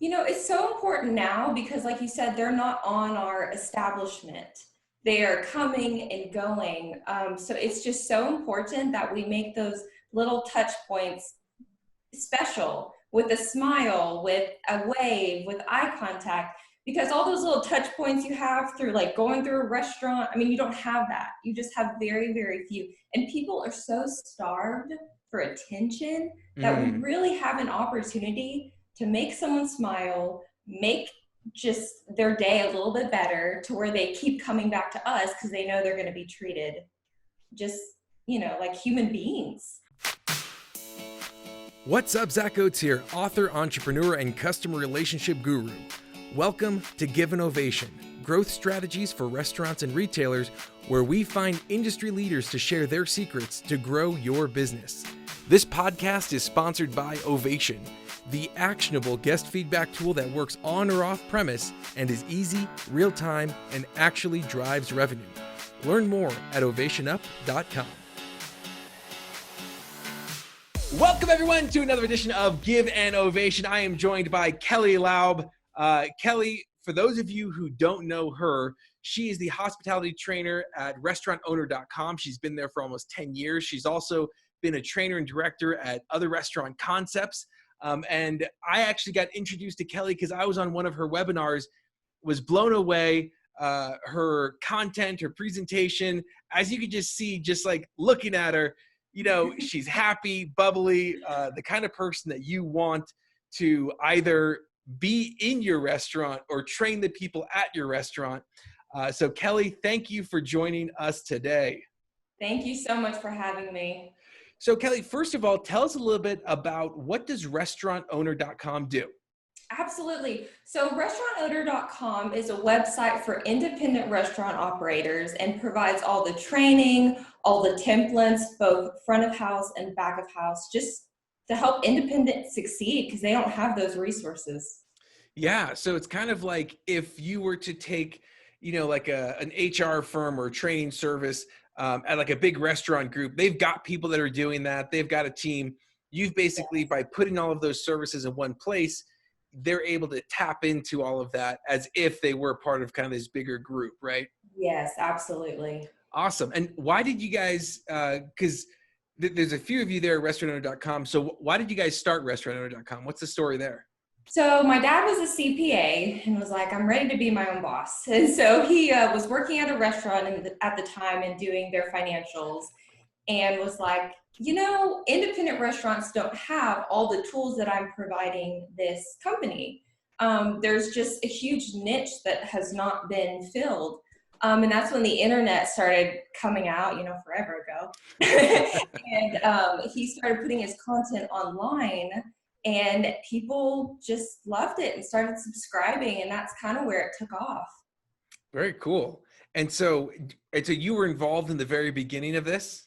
It's so important now because, like you said, they're not on our establishment. They are coming and going. So it's just so important that we make those little touch points special with a smile, with a wave, with eye contact, because all those little touch points you have through like going through a restaurant, I mean, you don't have that. You just have very, very few. And people are so starved for attention that we Mm. really have an opportunity to make someone smile, make just their day a little bit better to where they keep coming back to us because they know they're going to be treated just, like human beings. What's up, Zach Oates here, author, entrepreneur, and customer relationship guru. Welcome to Give an Ovation, growth strategies for restaurants and retailers, where we find industry leaders to share their secrets to grow your business. This podcast is sponsored by Ovation, the actionable guest feedback tool that works on or off premise and is easy, real-time, and actually drives revenue. Learn more at ovationup.com. Welcome, everyone, to another edition of Give an Ovation. I am joined by Kelli Laube. Kelli, for those of you who don't know her, she is the hospitality trainer at restaurantowner.com. She's been there for almost 10 years. She's also been a trainer and director at other restaurant concepts. And I actually got introduced to Kelli because I was on one of her webinars, was blown away. Her content, her presentation, as you could just see, just like looking at her, she's happy, bubbly, the kind of person that you want to either be in your restaurant or train the people at your restaurant. So Kelli, thank you for joining us today. Thank you so much for having me. So Kelli, first of all, tell us a little bit about what does restaurantowner.com do? Absolutely. So restaurantowner.com is a website for independent restaurant operators and provides all the training, all the templates, both front of house and back of house, just to help independents succeed because they don't have those resources. Yeah. So it's kind of like if you were to take, like an HR firm or a training service at like a big restaurant group, they've got people that are doing that. They've got a team. You've basically, by putting all of those services in one place, they're able to tap into all of that as if they were part of kind of this bigger group, right? Yes, absolutely. Awesome. And why did you guys, because there's a few of you there at restaurantowner.com. So why did you guys start restaurantowner.com? What's the story there? So my dad was a CPA and was like, I'm ready to be my own boss. And so he was working at a restaurant at the time and doing their financials and was like, independent restaurants don't have all the tools that I'm providing this company. There's just a huge niche that has not been filled. And that's when the internet started coming out, forever ago. And he started putting his content online and people just loved it and started subscribing. And that's kind of where it took off. Very cool. And so you were involved in the very beginning of this?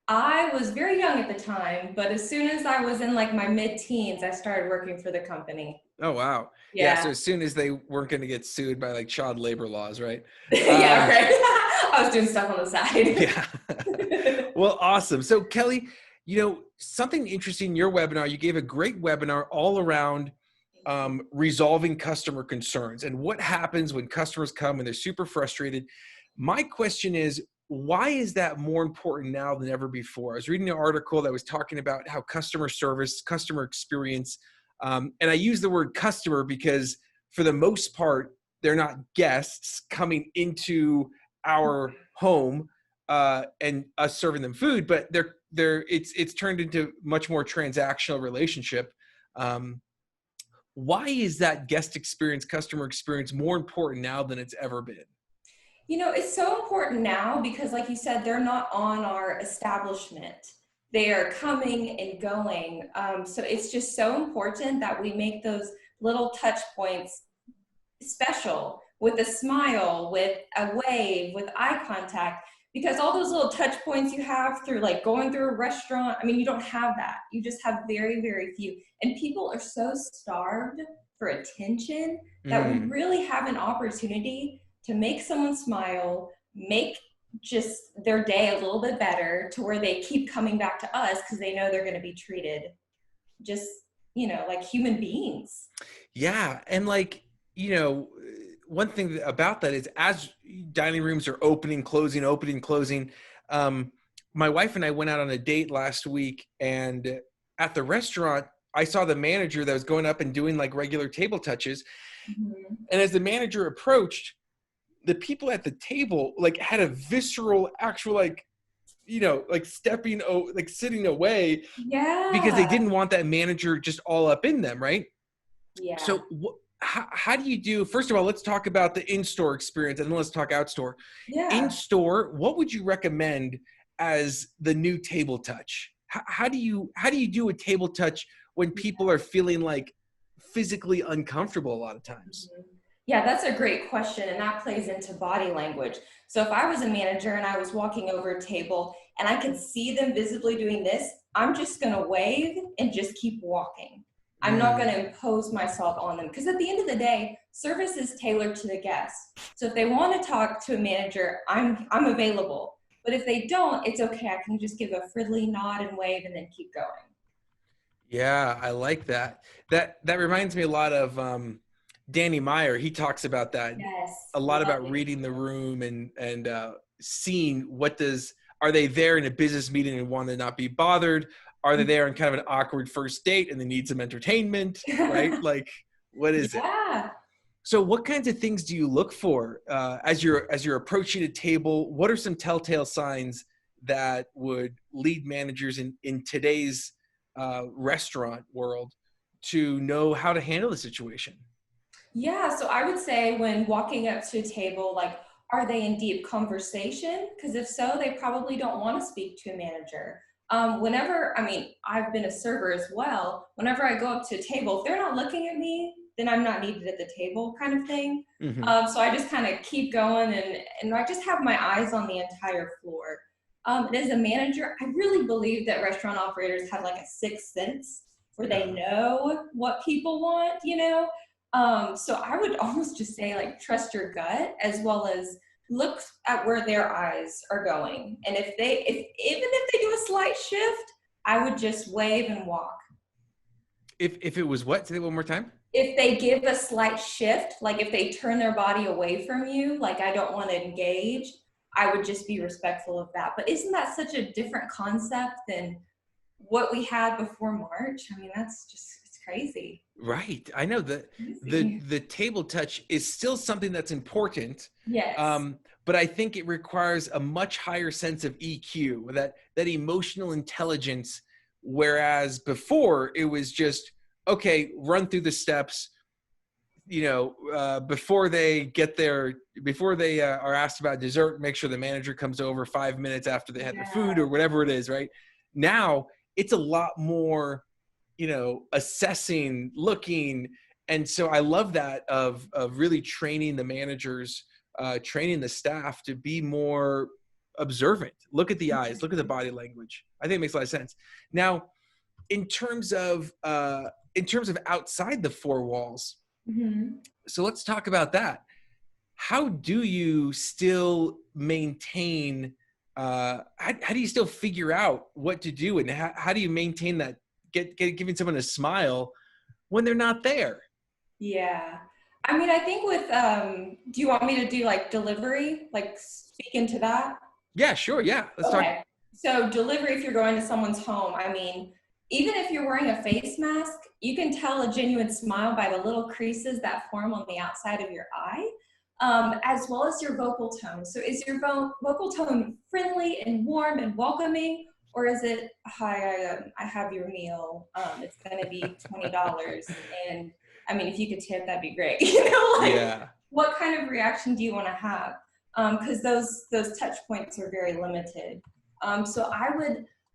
I was very young at the time, but as soon as I was in like my mid-teens, I started working for the company. Oh, wow. Yeah. So Yeah. as soon as they weren't going to get sued by like child labor laws, right? Yeah, right. I was doing stuff on the side. Yeah. Well, awesome. So Kelli, something interesting in your webinar, you gave a great webinar all around resolving customer concerns and what happens when customers come and they're super frustrated. My question is, why is that more important now than ever before? I was reading an article that was talking about how customer service, customer experience, and I use the word customer because for the most part, they're not guests coming into our home and us serving them food, but it's turned into much more transactional relationship. Why is that guest experience, customer experience more important now than it's ever been? It's so important now because, like you said, they're not on our establishment. They are coming and going. So it's just so important that we make those little touch points special with a smile, with a wave, with eye contact, because all those little touch points you have through like going through a restaurant, I mean, you don't have that. You just have very, very few. And people are so starved for attention that we really have an opportunity to make someone smile, make just their day a little bit better to where they keep coming back to us because they know they're going to be treated just like human beings. Yeah. And like, one thing about that is as dining rooms are opening, closing, my wife and I went out on a date last week, and at the restaurant, I saw the manager that was going up and doing like regular table touches. Mhm. And as the manager approached, the people at the table like had a visceral, actual, like, like like sitting away because they Yeah. didn't want that manager just all up in them, right? Yeah. So how do you do, first of all, let's talk about the in-store experience, and then let's talk out-store. Yeah. In-store, what would you recommend as the new table touch? How do you do a table touch when people are feeling like physically uncomfortable a lot of times? Mhm. Yeah, that's a great question, and that plays into body language. So if I was a manager and I was walking over a table and I could see them visibly doing this, I'm just going to wave and just keep walking. I'm not going Mm, to impose myself on them because at the end of the day, service is tailored to the guest. So if they want to talk to a manager, I'm available. But if they don't, it's okay. I can just give a friendly nod and wave and then keep going. yeah, I like that. That reminds me a lot of Danny Meyer. He talks about that Yes, a lot, love about it. reading the room and seeing are they there in a business meeting and want to not be bothered? Are they there on kind of an awkward first date and they need some entertainment, right? Like, what is it? Yeah. So what kinds of things do you look for as you're approaching a table? What are some telltale signs that would lead managers in today's restaurant world to know how to handle the situation? Yeah, so I would say when walking up to a table, like, are they in deep conversation? Because if so, they probably don't want to speak to a manager. Whenever, I mean, I've been a server as well. Whenever I go up to a table, if they're not looking at me, then I'm not needed at the table, kind of thing. Hmm. So I just kind of keep going, and I just have my eyes on the entire floor. And as a manager, I really believe that restaurant operators have like a sixth sense where they know what people want. So I would almost just say like trust your gut as well as look at where their eyes are going. And if even if they do a slight shift, I would just wave and walk. If it was what? Say that one more time. If they give a slight shift, like if they turn their body away from you, like I don't want to engage, I would just be respectful of that. But isn't that such a different concept than what we had before March? I mean, it's crazy. Right. I know that the Crazy. the table touch is still something that's important, Yes. but I think it requires a much higher sense of EQ, that emotional intelligence. Whereas before it was just, okay, run through the steps. Before they are asked about dessert, make sure the manager comes over 5 minutes after they had the food or Yeah. whatever it is. Right now, it's a lot more assessing, looking. And so I love that of really training the managers, training the staff to be more observant, look at the eyes, look at the body language. I think it makes a lot of sense. Now, in terms of outside the four walls, Mhm. so let's talk about that. How do you still maintain, how do you still figure out what to do, and how do you maintain that, giving someone a smile when they're not there? Yeah. I mean, I think with do you want me to do like delivery? Like speak into that? Yeah, sure. Yeah. Let's talk. Okay. So delivery if you're going to someone's home, I mean, even if you're wearing a face mask, you can tell a genuine smile by the little creases that form on the outside of your eye, as well as your vocal tone. So is your vocal tone friendly and warm and welcoming, or is it, hi, I have your meal. It's going to be $20. And I mean, if you could tip, that'd be great. Like Yeah. what kind of reaction do you want to have? Because those touch points are very limited. So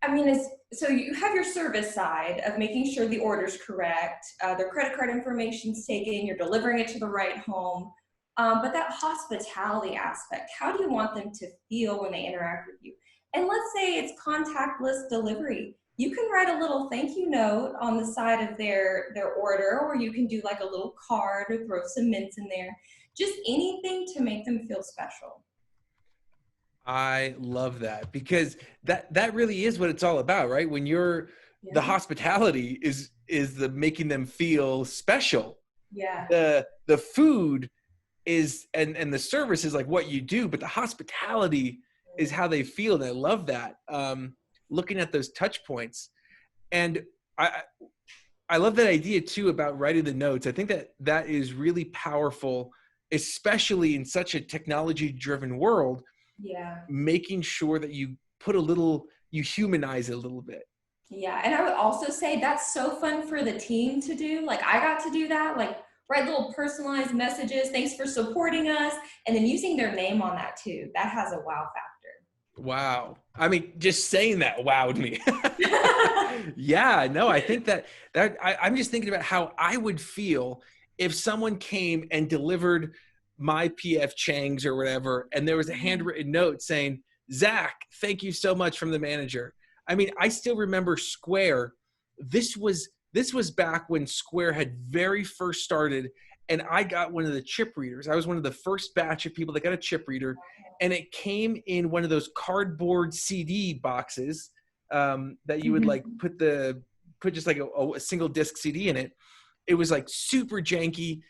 I mean, so you have your service side of making sure the order's correct, their credit card information's taken, you're delivering it to the right home. But that hospitality aspect, how do you want them to feel when they interact with you? And let's say it's contactless delivery. You can write a little thank you note on the side of their order, or you can do like a little card or throw some mints in there. Just anything to make them feel special. I love that, because that really is what it's all about, right? When you're The Yeah. hospitality is the making them feel special. Yeah. The food is and the service is like what you do, but the hospitality is how they feel, and I love that. Looking at those touch points, and I love that idea too about writing the notes. I think that is really powerful, especially in such a technology driven world, Yeah. making sure that you you humanize it a little bit. Yeah, and I would also say that's so fun for the team to do. Like I got to do that, like write little personalized messages, thanks for supporting us, and then using their name on that too. That has a wow Wow. I mean, just saying that wowed me. factor. Yeah, no, I think I'm just thinking about how I would feel if someone came and delivered my PF Chang's or whatever, and there was a handwritten note saying, Zach, thank you so much from the manager. I mean, I still remember Square. This was back when Square had very first started, and I got one of the chip readers. I was one of the first batch of people that got a chip reader, and it came in one of those cardboard CD boxes that you would like put just like a single disc CD in it. It was like super janky,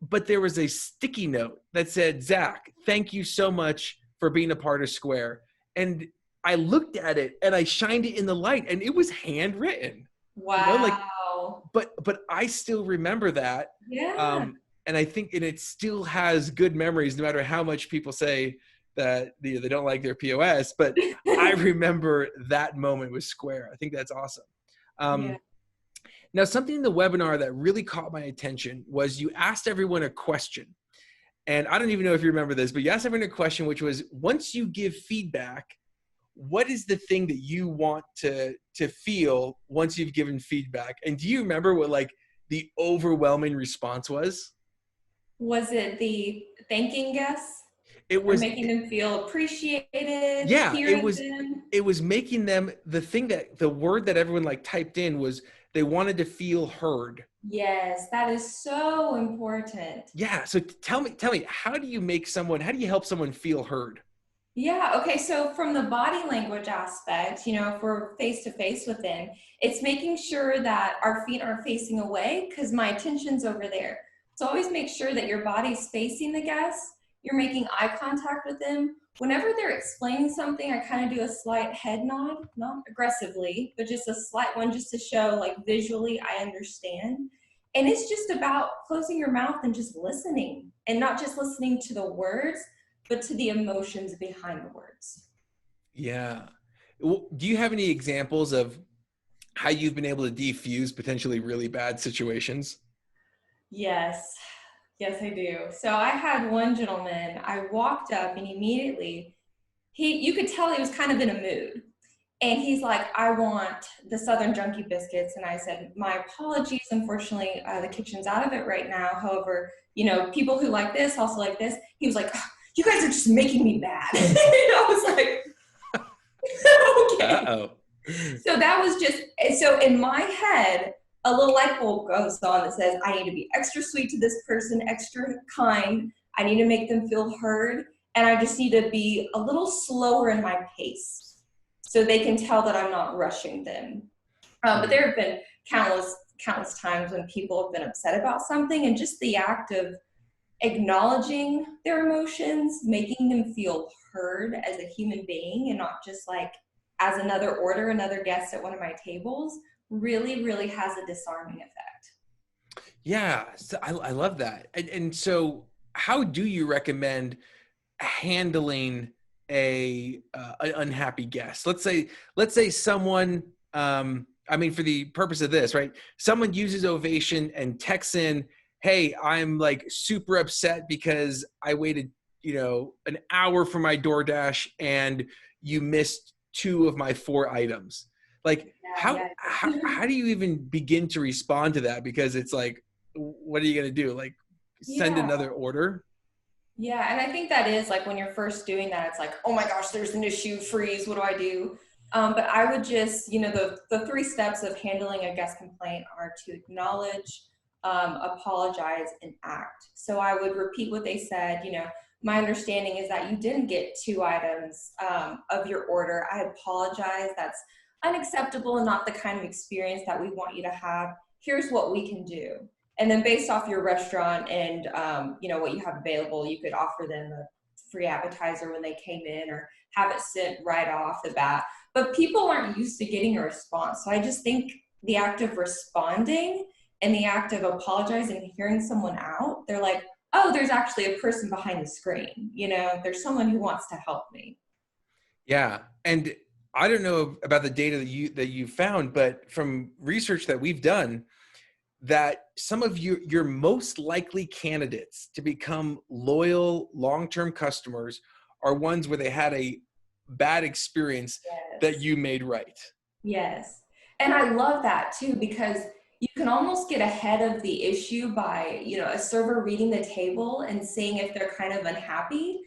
but there was a sticky note that said, Zach, thank you so much for being a part of Square. And I looked at it and I shined it in the light, and it was handwritten, like, Wow. but I still remember that. Yeah. And I think it still has good memories, no matter how much people say that they don't like their POS, but I remember that moment with Square. I think that's awesome. Yeah. Now, something in the webinar that really caught my attention was you asked everyone a question. And I don't even know if you remember this, but you asked everyone a question, which was, once you give feedback, what is the thing that you want to feel once you've given feedback? And do you remember what like the overwhelming response was? Was it the thanking guests It or was, making them feel appreciated, yeah, hearing them? it was making them, the word that everyone like typed in was they wanted to feel heard. Yes, that is so important. Yeah. So tell me, how do you help someone feel heard? Yeah, okay, so from the body language aspect, if we're face to face with them, it's making sure that our feet are facing away because my attention's over there. So always make sure that your body's facing the guest, you're making eye contact with them. Whenever they're explaining something, I kind of do a slight head nod, not aggressively, but just a slight one just to show like visually I understand. And it's just about closing your mouth and just listening, and not just listening to the words but to the emotions behind the words. Yeah. Well, do you have any examples of how you've been able to defuse potentially really bad situations? Yes, yes, I do. So I had one gentleman, I walked up and immediately, you could tell he was kind of in a mood. And he's like, I want the Southern Junkie biscuits. And I said, my apologies. Unfortunately, the kitchen's out of it right now. However, people who like this also like this. He was like, oh, you guys are just making me mad. And I was like, okay. Uh-oh. So that was so in my head, a little light bulb goes on that says, I need to be extra sweet to this person, extra kind. I need to make them feel heard. And I just need to be a little slower in my pace so they can tell that I'm not rushing them. But there have been countless times when people have been upset about something, and just the act of acknowledging their emotions, making them feel heard as a human being and not just like as another guest at one of my tables, really, really has a disarming effect. Yeah, so I love that. And so how do you recommend handling an unhappy guest? Let's say someone, I mean, for the purpose of this, right? Someone uses Ovation and texts in, hey, I'm like super upset because I waited, an hour for my DoorDash and you missed 2 of my 4 items. Like, Yeah. how do you even begin to respond to that? Because it's like, what are you going to do? Like, send Yeah. another order? Yeah, and I think that is like when you're first doing that, it's like, oh my gosh, there's an issue, freeze, what do I do? But I would just, the 3 steps of handling a guest complaint are to acknowledge, apologize, and act. So I would repeat what they said. My understanding is that you didn't get 2 items of your order. I apologize. That's unacceptable and not the kind of experience that we want you to have. Here's what we can do. And then based off your restaurant and, you know, what you have available, you could offer them a free appetizer when they came in or have it sent right off the bat. But people aren't used to getting a response. So I just think the act of responding and the act of apologizing and hearing someone out, they're like, oh, there's actually a person behind the screen. You know, there's someone who wants to help me. Yeah. And I don't know about the data that you found, but from research that we've done, that some of your most likely candidates to become loyal long-term customers are ones where they had a bad experience that you made right. Yes. And I love that too, because you can almost get ahead of the issue by, you know, a server reading the table and seeing if they're kind of unhappy.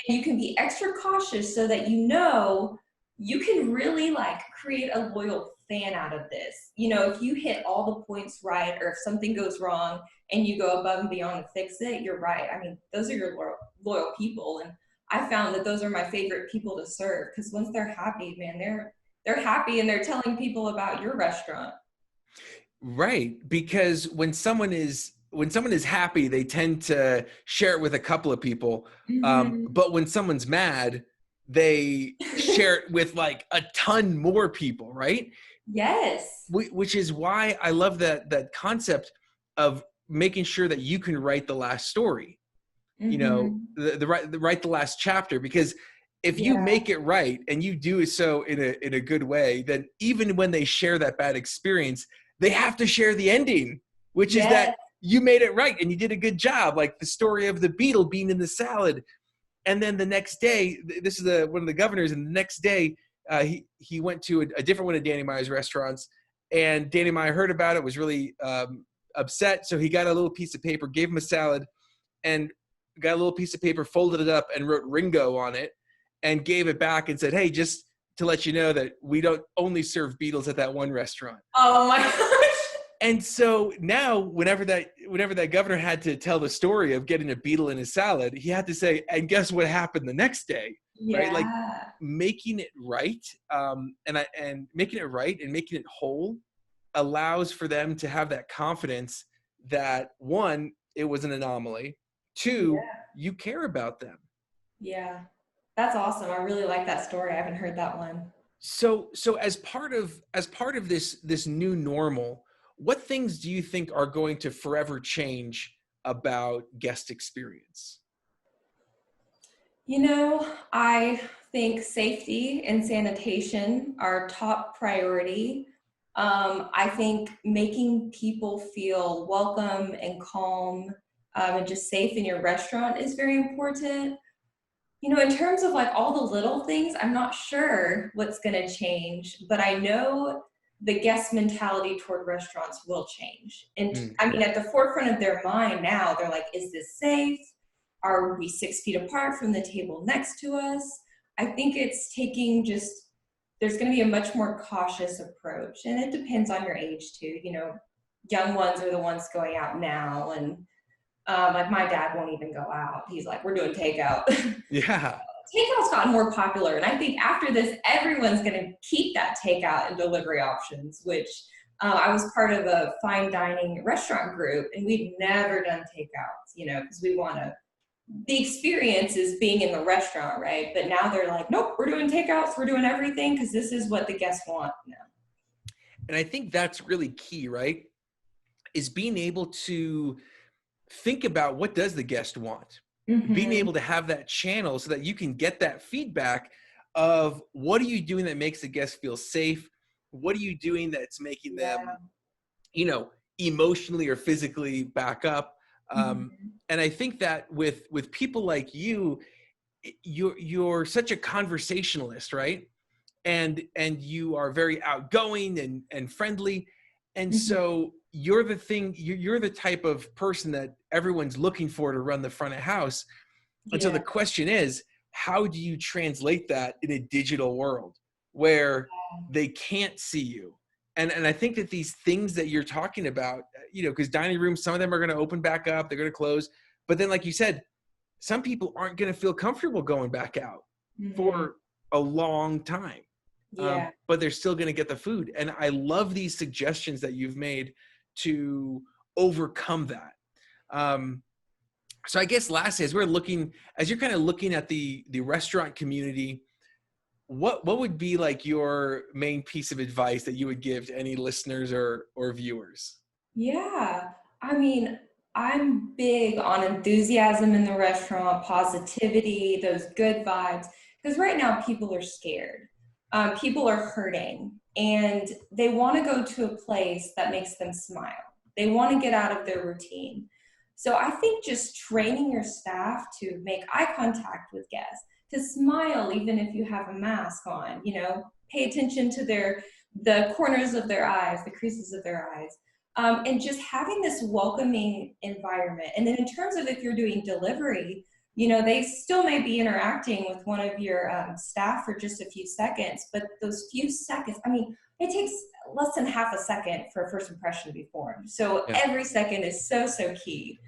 And you can be extra cautious so that you know you can really like create a loyal fan out of this. You know, if you hit all the points right, or if something goes wrong and you go above and beyond to fix it, you're right. I mean, those are your loyal people. And I found that those are my favorite people to serve, because once they're happy, man, they're happy and they're telling people about your restaurant. Right. Because when someone is happy, they tend to share it with a couple of people. But when someone's mad, they share it with like a ton more people, right? Yes. Which is why I love that concept of making sure that you can write the last story. You know, write the last chapter, because if you make it right and you do so in a good way, then even when they share that bad experience, they have to share the ending, which is that you made it right and you did a good job, like the story of the beetle being in the salad. And then the next day, this is one of the governors, and the next day he went to a different one of Danny Meyer's restaurants, and Danny Meyer heard about it, was really upset. So he got a little piece of paper, gave him a salad, and got a little piece of paper, folded it up, and wrote Ringo on it, and gave it back and said, hey, just to let you know that we don't only serve beetles at that one restaurant. Oh my gosh. And so now whenever that governor had to tell the story of getting a beetle in his salad, he had to say, and guess what happened the next day? Right? Like making it right, and making it right and making it whole allows for them to have that confidence that, one, it was an anomaly, two, you care about them. Yeah. That's awesome. I really like that story. I haven't heard that one. So as part of this new normal, what things do you think are going to forever change about guest experience? You know, I think safety and sanitation are top priority. I think making people feel welcome and calm and just safe in your restaurant is very important. You know, in terms of like all the little things, I'm not sure what's going to change, but I know the guest mentality toward restaurants will change. And I mean, at the forefront of their mind now, they're like, is this safe? Are we 6 feet apart from the table next to us? I think it's taking there's going to be a much more cautious approach. And it depends on your age too. You know, young ones are the ones going out now, and like my dad won't even go out. He's like, we're doing takeout. Yeah. Takeout's gotten more popular. And I think after this, everyone's going to keep that takeout and delivery options, which I was part of a fine dining restaurant group, and we've never done takeouts, you know, because we want the experience is being in the restaurant, right? But now they're like, nope, we're doing takeouts. We're doing everything because this is what the guests want now. And I think that's really key, right? Is being able to think about what does the guest want, being able to have that channel so that you can get that feedback of what are you doing that makes the guest feel safe? What are you doing that's making them, you know, emotionally or physically back up? And I think that with people like you're such a conversationalist, right? And you are very outgoing and friendly. And so you're the type of person that everyone's looking for to run the front of house. And so the question is, how do you translate that in a digital world where they can't see you? And I think that these things that you're talking about, you know, because dining rooms, some of them are going to open back up, they're going to close. But then, like you said, some people aren't going to feel comfortable going back out for a long time. Yeah. but they're still going to get the food. And I love these suggestions that you've made to overcome that. So I guess lastly, as you're kind of looking at the restaurant community, what would be like your main piece of advice that you would give to any listeners or viewers? Yeah. I mean, I'm big on enthusiasm in the restaurant, positivity, those good vibes. Because right now people are scared. People are hurting and they want to go to a place that makes them smile. They want to get out of their routine. So I think just training your staff to make eye contact with guests, to smile even if you have a mask on, pay attention to the corners of their eyes, the creases of their eyes. And just having this welcoming environment. And then in terms of if you're doing delivery, they still may be interacting with one of your staff for just a few seconds, but those few seconds, I mean, it takes less than half a second for a first impression to be formed. So every second is so, so key.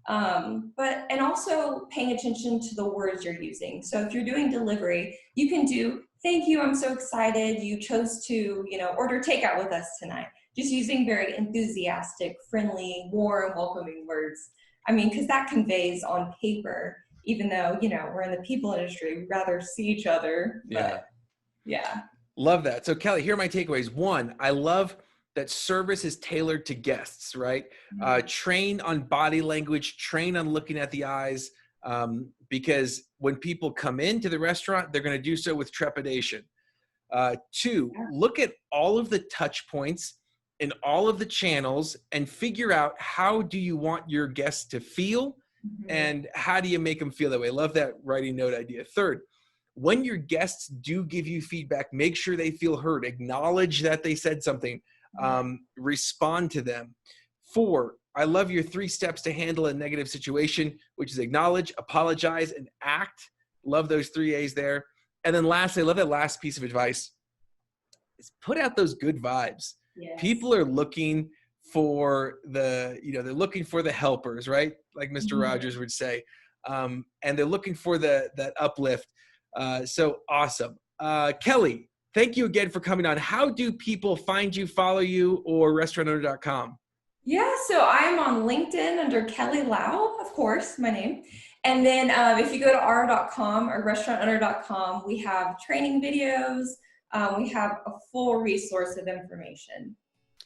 And also paying attention to the words you're using. So if you're doing delivery, you can do, thank you, I'm so excited you chose to, order takeout with us tonight. Just using very enthusiastic, friendly, warm, welcoming words. I mean, because that conveys on paper, even though, we're in the people industry, we'd rather see each other. But yeah. Love that. So Kelli, here are my takeaways. One, I love that service is tailored to guests, right? Train on body language, train on looking at the eyes, because when people come into the restaurant, they're going to do so with trepidation. Two, look at all of the touch points in all of the channels and figure out how do you want your guests to feel and how do you make them feel that way. Love that writing note idea. Third, when your guests do give you feedback, make sure they feel heard. Acknowledge that they said something. Respond to them. 4, I love your 3 steps to handle a negative situation, which is acknowledge, apologize, and act. Love those 3 A's there. And then lastly, I love that last piece of advice is put out those good vibes. Yes. People are looking for they're looking for the helpers, right? Like Mr. Rogers would say. And they're looking for that uplift. So awesome. Kelli, thank you again for coming on. How do people find you, follow you, or restaurantowner.com? Yeah, so I'm on LinkedIn under Kelli Laube, of course, my name. And then if you go to r.com or restaurantowner.com, we have training videos. We have a full resource of information.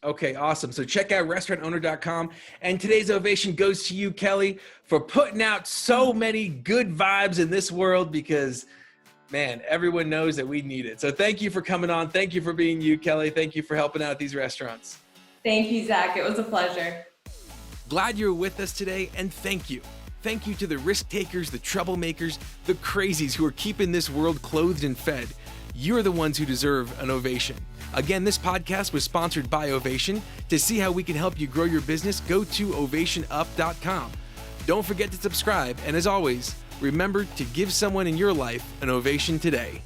Okay, awesome. So check out restaurantowner.com. And today's ovation goes to you, Kelli, for putting out so many good vibes in this world because, man, everyone knows that we need it. So thank you for coming on. Thank you for being you, Kelli. Thank you for helping out these restaurants. Thank you, Zach. It was a pleasure. Glad you were with us today, and thank you. Thank you to the risk takers, the troublemakers, the crazies who are keeping this world clothed and fed. You're the ones who deserve an ovation. Again, this podcast was sponsored by Ovation. To see how we can help you grow your business, go to ovationup.com. Don't forget to subscribe, and as always, remember to give someone in your life an ovation today.